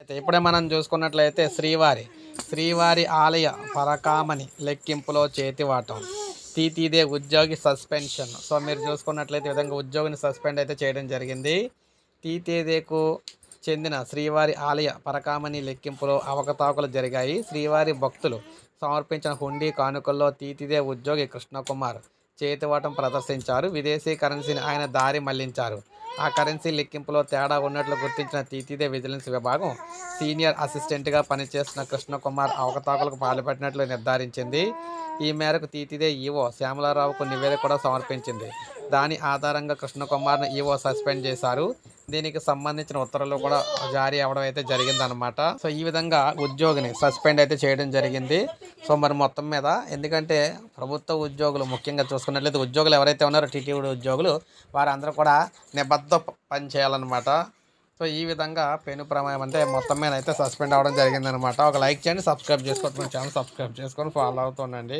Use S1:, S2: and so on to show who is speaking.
S1: అయితే ఇప్పుడే మనం చూసుకున్నట్లయితే శ్రీవారి ఆలయ పరకామణి లెక్కింపులో చేతివాటం తీతీదే ఉద్యోగి సస్పెన్షన్. సో మీరు చూసుకున్నట్లయితే ఈ విధంగా ఉద్యోగిని సస్పెండ్ అయితే చేయడం జరిగింది. తీతేదేకు చెందిన శ్రీవారి ఆలయ పరకామణి లెక్కింపులో అవకతవకలు జరిగాయి. శ్రీవారి భక్తులు సమర్పించిన హుండీ కానుకల్లో తీతిదే ఉద్యోగి కృష్ణకుమార్ చేతివాటం ప్రదర్శించారు. విదేశీ కరెన్సీని ఆయన దారి మళ్లించారు. ఆ కరెన్సీ లెక్కింపులో తేడా ఉన్నట్లు గుర్తించిన తీతిదే విజిలెన్స్ విభాగం సీనియర్ అసిస్టెంట్గా పనిచేస్తున్న కృష్ణకుమార్ అవకతవకలకు పాల్పడినట్లు నిర్ధారించింది. ఈ మేరకు తీతిదే ఈవో శ్యామలారావుకు నివేదిక కూడా సమర్పించింది. దాని ఆధారంగా కృష్ణకుమార్ను ఈవో సస్పెండ్ చేశారు. దీనికి సంబంధించిన ఉత్తర్వులు కూడా జారీ అవ్వడం అయితే జరిగిందనమాట. సో ఈ విధంగా ఉద్యోగిని సస్పెండ్ అయితే చేయడం జరిగింది. సో మరి మొత్తం మీద ఎందుకంటే ప్రభుత్వ ఉద్యోగులు ముఖ్యంగా చూసుకున్నట్లయితే ఉద్యోగులు ఎవరైతే ఉన్నారో టీటీడీ ఉద్యోగులు వారందరూ కూడా నిబద్ధ పని చేయాలన్నమాట. సో ఈ విధంగా పెను ప్రమాదం అంటే మొత్తం మీద అయితే సస్పెండ్ అవ్వడం జరిగిందనమాట. ఒక లైక్ చేయండి, సబ్స్క్రైబ్ చేసుకోండి, ఛానల్ సబ్స్క్రైబ్ చేసుకొని ఫాలో అవుతుండండి.